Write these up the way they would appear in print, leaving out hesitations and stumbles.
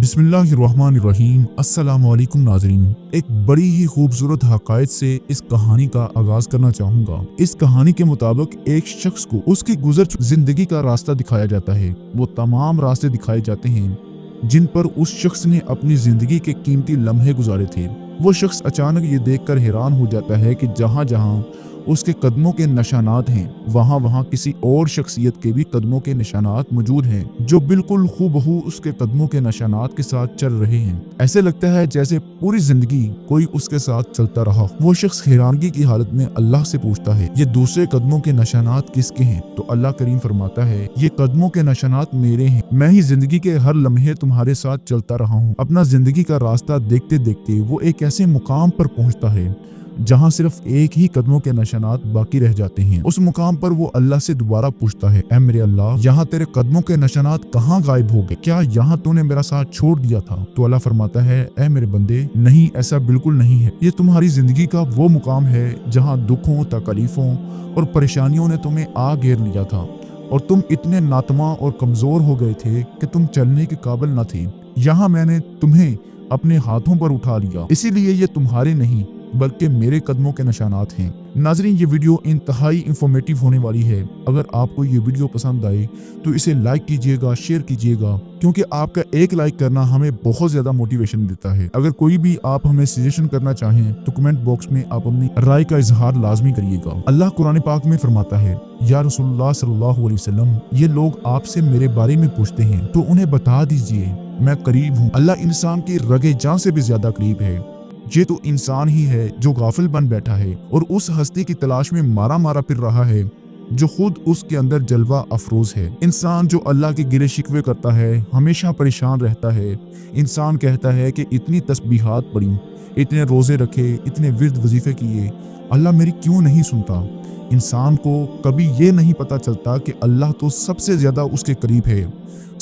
बिस्मिल्लाहिर्रहमानिर्रहीम। अस्सलाम वालेकुम नाज़रीन। एक बड़ी ही खूबसूरत हक़ाइक़ से इस कहानी का आगाज़ करना चाहूँगा। इस कहानी के मुताबिक एक शख्स को उसकी गुज़र ज़िंदगी का रास्ता दिखाया जाता है। वो तमाम रास्ते दिखाए जाते हैं जिन पर उस शख्स ने अपनी ज़िंदगी के कीमती लम्हे गुजारे थे। वो शख्स अचानक ये देखकर हैरान हो जाता है कि जहाँ जहाँ उसके कदमों के निशानात हैं, वहाँ वहाँ किसी और शख्सियत के भी कदमों के निशानात मौजूद हैं, जो बिल्कुल हूबहू उसके कदमों के निशानात के साथ चल रहे हैं। ऐसे लगता है जैसे पूरी जिंदगी कोई उसके साथ चलता रहा। वो शख्स हैरानगी की हालत में अल्लाह से पूछता है, ये दूसरे कदमों के निशानात किसके हैं? तो अल्लाह करीम फरमाता है, ये कदमों के निशानात मेरे हैं। मैं ही जिंदगी के हर लम्हे तुम्हारे साथ चलता रहा हूँ। अपना जिंदगी का रास्ता देखते देखते वो एक ऐसे मुकाम पर पहुँचता है जहाँ सिर्फ एक ही कदमों के निशानात बाकी रह जाते हैं। उस मुकाम पर वो अल्लाह से दोबारा पूछता है, ऐ मेरे अल्लाह, यहाँ तेरे कदमों के निशानात कहाँ गायब हो गए? क्या यहाँ तूने मेरा साथ छोड़ दिया था? तो अल्लाह फरमाता है, ऐ मेरे बंदे, नहीं, ऐसा बिल्कुल नहीं है। ये तुम्हारी जिंदगी का वो मुकाम है जहाँ दुखों, तकलीफों और परेशानियों ने तुम्हें आ घेर लिया था और तुम इतने नातमा और कमजोर हो गए थे कि तुम चलने के काबिल न थे। यहाँ मैंने तुम्हें अपने हाथों पर उठा लिया, इसीलिए ये तुम्हारे नहीं बल्कि मेरे कदमों के निशानात हैं। नाज़रीन, ये वीडियो इंतहाई इंफॉर्मेटिव होने वाली है। अगर आपको ये वीडियो पसंद आए तो इसे लाइक कीजिएगा, शेयर कीजिएगा, क्योंकि आपका एक लाइक करना हमें बहुत ज़्यादा मोटिवेशन देता है। अगर कोई भी आप हमें सजेशन करना चाहें तो कमेंट बॉक्स में आप अपनी राय का इजहार लाजमी करिएगा। अल्लाह कुरान पाक में फरमाता है, या रसूलुल्लाह सल्लल्लाहु अलैहि वसल्लम, ये लोग आपसे मेरे बारे में पूछते हैं तो उन्हें बता दीजिए मैं करीब हूँ। अल्लाह इंसान की रगे जान से भी ज्यादा करीब है। ये तो इंसान ही है जो गाफिल बन बैठा है और उस हस्ती की तलाश में मारा मारा फिर रहा है जो खुद उसके अंदर जलवा अफरोज है। इंसान जो अल्लाह के गिले शिकवे करता है, हमेशा परेशान रहता है। इंसान कहता है कि इतनी तस्बीहात पढ़ी, इतने रोजे रखे, इतने विर्द वजीफे किए, अल्लाह मेरी क्यों नहीं सुनता? इंसान को कभी ये नहीं पता चलता कि अल्लाह तो सबसे ज्यादा उसके करीब है,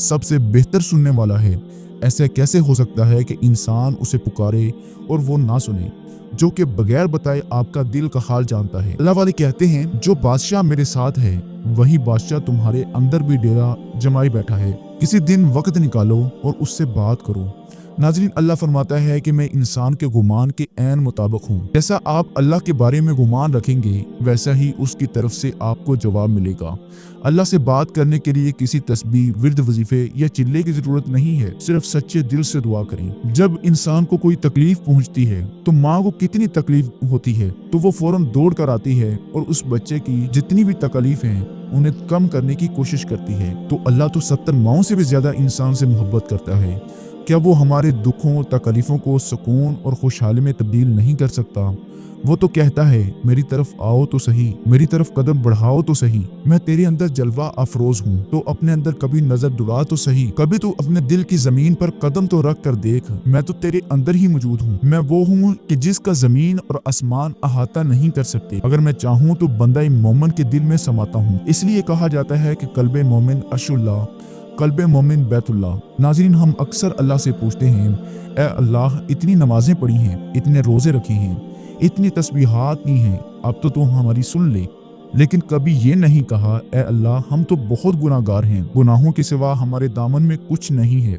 सबसे बेहतर सुनने वाला है। ऐसे कैसे हो सकता है कि इंसान उसे पुकारे और वो ना सुने, जो कि बगैर बताए आपका दिल का हाल जानता है। अल्लाह वाले कहते हैं, जो बादशाह मेरे साथ है वही बादशाह तुम्हारे अंदर भी डेरा जमाई बैठा है। किसी दिन वक्त निकालो और उससे बात करो। नाज़रीन, अल्लाह फरमाता है कि मैं इंसान के गुमान के ऐन मुताबिक हूँ। जैसा आप अल्लाह के बारे में गुमान रखेंगे वैसा ही उसकी तरफ से आपको जवाब मिलेगा। अल्लाह से बात करने के लिए किसी तस्बीह, विर्द वजीफे या चिल्ले की जरूरत नहीं है, सिर्फ सच्चे दिल से दुआ करें। जब इंसान को कोई तकलीफ पहुंचती है तो माँ को कितनी तकलीफ होती है तो वो फौरन दौड़ कर आती है और उस बच्चे की जितनी भी तकलीफ है उन्हें कम करने की कोशिश करती है। तो अल्लाह तो 70 माओं से भी ज्यादा इंसान से मोहब्बत करता है। क्या वो हमारे दुखों, तकलीफों को सुकून और खुशहाली में तब्दील नहीं कर सकता? वो तो कहता है, मेरी तरफ आओ तो सही, मेरी तरफ कदम बढ़ाओ तो सही, मैं तेरे अंदर जलवा अफरोज हूँ, तो अपने अंदर कभी नजर दुड़ा तो सही, कभी तो अपने दिल की जमीन पर कदम तो रख कर देख, मैं तो तेरे अंदर ही मौजूद हूँ। मैं वो हूँ कि जिसका जमीन और आसमान अहाता नहीं कर सकते। अगर मैं चाहूँ तो बंदा मोमिन के दिल में समाता हूँ। इसलिए कहा जाता है कि कल्बे मोमिन अर्शुल्लाह, कल्बे मोमिन बैतुल्लाह। नाज़रीन, हम अक्सर अल्लाह से पूछते हैं, ए अल्लाह, इतनी नमाजें पढ़ी हैं, इतने रोजे रखे हैं, इतनी तस्बीहात की हैं, अब तो तू हमारी सुन ले। लेकिन कभी ये नहीं कहा, ए अल्लाह, हम तो बहुत गुनाहगार हैं, गुनाहों के सिवा हमारे दामन में कुछ नहीं है।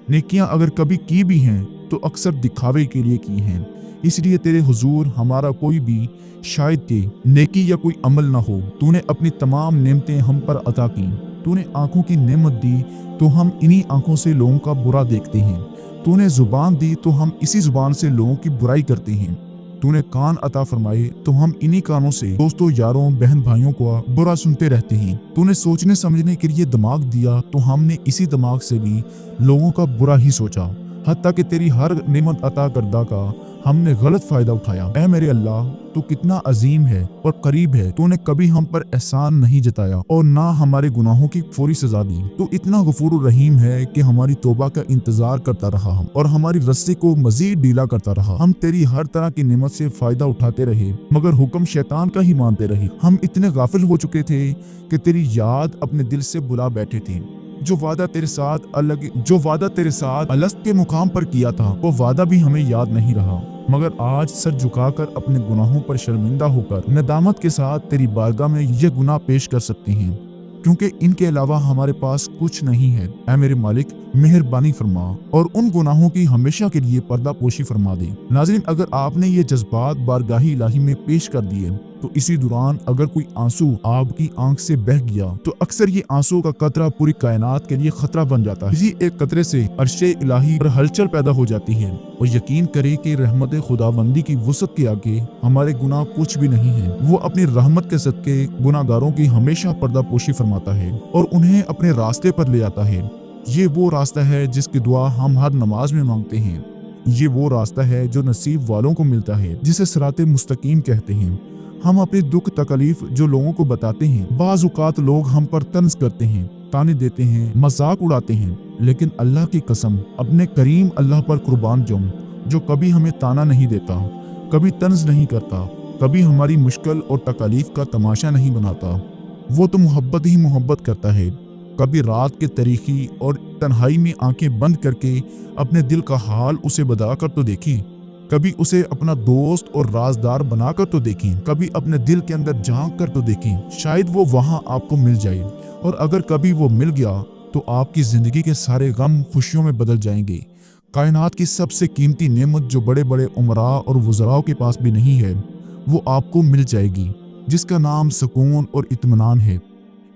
नेकियां अगर कभी की भी हैं तो अक्सर दिखावे के लिए की हैं। इसलिए तेरे हुजूर हमारा कोई भी शायद के नेकी या कोई अमल ना हो। तूने अपनी तमाम नेमतें हम पर अता की। तूने आंखों की नेमत दी तो हम इन्हीं आंखों से लोगों का बुरा देखते हैं। तूने जुबान दी तो हम इसी जुबान से लोगों की बुराई करते हैं। तूने कान अता फरमाए तो हम इन्हीं कानों से दोस्तों, यारों, बहन भाइयों को बुरा सुनते रहते हैं। तूने सोचने समझने के लिए दिमाग दिया तो हमने इसी दिमाग से भी लोगों का बुरा ही सोचा। हत्ता कि तेरी हर नेमत अता करदा का हमने गलत फायदा उठाया। ऐ मेरे अल्लाह, तू कितना अजीम है और करीब है। तूने कभी हम पर एहसान नहीं जताया और ना हमारे गुनाहों की फौरी सजा दी। तू इतना गफूर रहीम है कि हमारी तौबा का इंतजार करता रहा हम और हमारी रस्सी को मजीद ढीला करता रहा। हम तेरी हर तरह की नेमत से फायदा उठाते रहे मगर हुक्म शैतान का ही मानते रहे। हम इतने गाफिल हो चुके थे कि तेरी याद अपने दिल से बुला बैठे थे। जो वादा तेरे साथ अलस्त के मुकाम पर किया था वो वादा भी हमें याद नहीं रहा। मगर आज सर झुकाकर अपने गुनाहों पर शर्मिंदा होकर नदामत के साथ तेरी बारगाह में ये गुनाह पेश कर सकते हैं क्योंकि इनके अलावा हमारे पास कुछ नहीं है। ऐ मेरे मालिक, मेहरबानी फरमा और उन गुनाहों की हमेशा के लिए पर्दा पोशी फरमा दे। नाज़रीन, अगर आपने ये जज्बात बारगाही इलाही में पेश कर दिए तो इसी दौरान अगर कोई आंसू आपकी आंख से बह गया तो अक्सर ये आंसू का कतरा पूरी कायनात के लिए खतरा बन जाता है। इसी एक कतरे से अर्शे इलाही पर हलचल पैदा हो जाती है और यकीन करे कि रहमत खुदाबंदी की वुसअत के आगे हमारे गुनाह कुछ भी नहीं है। वो अपनी रहमत के सदके गुनाहगारों की हमेशा पर्दा पोशी फरमाता है और उन्हें अपने रास्ते पर ले आता है। ये वो रास्ता है जिसकी दुआ हम हर नमाज में मांगते हैं। ये वो रास्ता है जो नसीब वालों को मिलता है, जिसे सिराते मुस्तकीम कहते हैं। हम अपने दुख तकलीफ जो लोगों को बताते हैं, बाज़ औक़ात लोग हम पर तंज करते हैं, ताने देते हैं, मजाक उड़ाते हैं, लेकिन अल्लाह की कसम, अपने करीम अल्लाह पर कुर्बान जाऊं जो कभी हमें ताना नहीं देता, कभी तंज नहीं करता, कभी हमारी मुश्किल और तकलीफ का तमाशा नहीं बनाता। वो तो मोहब्बत ही मोहब्बत करता है। कभी रात के तरीखी और तन्हाई में आंखें बंद करके अपने दिल का हाल उसे बताकर तो देखें, कभी उसे अपना दोस्त और राजदार बनाकर तो देखें, कभी अपने दिल के अंदर झांक कर तो देखें, शायद वो वहां आपको मिल जाए। और अगर कभी वो मिल गया तो आपकी जिंदगी के सारे गम खुशियों में बदल जाएंगे। कायनात की सबसे कीमती नेमत जो बड़े बड़े उमरा और वज़राओं के पास भी नहीं है, वो आपको मिल जाएगी, जिसका नाम सुकून और इत्मीनान है।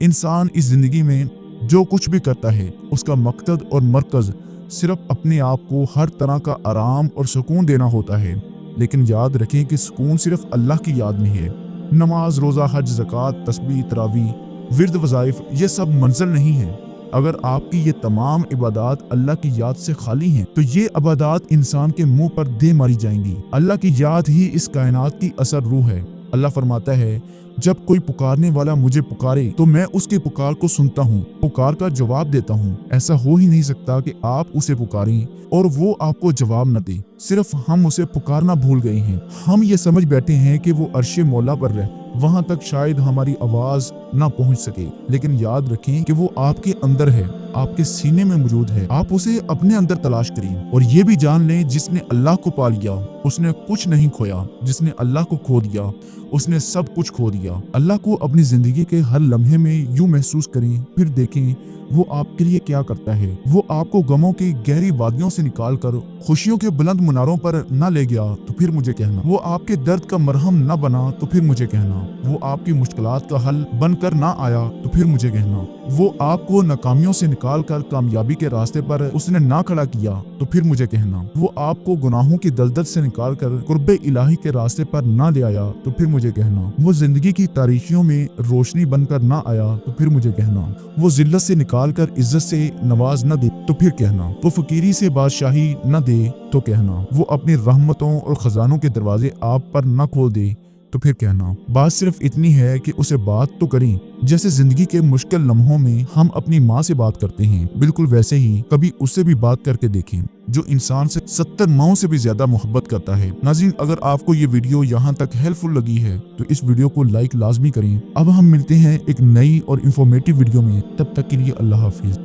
इंसान इस जिंदगी में जो कुछ भी करता है उसका मकसद और मरकज सिर्फ अपने आप को हर तरह का आराम और सुकून देना होता है, लेकिन याद रखें कि सुकून सिर्फ अल्लाह की याद में है। नमाज, रोज़ा, हज, ज़कात, तस्बीह, तरावी, विर्द, वज़ाइफ, ये सब मंजिल नहीं है। अगर आपकी ये तमाम इबादत अल्लाह की याद से खाली हैं तो ये इबादत इंसान के मुंह पर दे मारी जाएंगी। अल्लाह की याद ही इस कायनात की असर रूह है। अल्लाह फरमाता है, जब कोई पुकारने वाला मुझे पुकारे तो मैं उसके पुकार को सुनता हूँ, पुकार का जवाब देता हूँ। ऐसा हो ही नहीं सकता कि आप उसे पुकारें और वो आपको जवाब न दे। सिर्फ हम उसे पुकारना भूल गए हैं। हम ये समझ बैठे हैं कि वो अर्शे मौला पर रहे, वहां तक शायद हमारी आवाज ना पहुंच सके, लेकिन याद रखें कि वो आपके अंदर है, आपके सीने में मौजूद है। आप उसे अपने अंदर तलाश करें और ये भी जान लें, जिसने अल्लाह को पा लिया उसने कुछ नहीं खोया, जिसने अल्लाह को खो दिया उसने सब कुछ खो दिया। अल्लाह को अपनी जिंदगी के हर लम्हे में यूं महसूस करें, फिर देखें वो आपके लिए क्या करता है। वो आपको गमों की गहरी वादियों से निकालकर खुशियों के बुलंद मुनारों पर न ले गया तो फिर मुझे कहना। वो आपके दर्द का मरहम न बना तो फिर मुझे कहना। वो आपकी मुश्किलात का हल बनकर ना आया तो फिर मुझे कहना। वो आपको नाकामियों से निकालकर कामयाबी के रास्ते पर उसने ना खड़ा किया तो फिर मुझे कहना। वो आपको गुनाहों की दलदल से निकालकर कुर्बे इलाही के रास्ते पर ना ले आया तो फिर मुझे कहना। वो जिंदगी की तारीखियों में रोशनी बनकर ना आया तो फिर मुझे कहना। वो जिल्लत से निकालकर इज्जत से नवाज न दे तो फिर कहना। वो फकीरी से बादशाही न दे तो कहना। वो अपनी रहमतों और खजानों के दरवाजे आप पर न खोल दे तो फिर कहना। बात सिर्फ इतनी है कि उसे बात तो करें, जैसे जिंदगी के मुश्किल लम्हों में हम अपनी माँ से बात करते हैं, बिल्कुल वैसे ही कभी उससे भी बात करके देखें, जो इंसान से 70 माओं से भी ज्यादा मोहब्बत करता है। नाज़रीन, अगर आपको ये वीडियो यहाँ तक हेल्पफुल लगी है तो इस वीडियो को लाइक लाजमी करें। अब हम मिलते हैं एक नई और इंफॉर्मेटिव वीडियो में, तब तक के लिए अल्लाह हाफिज।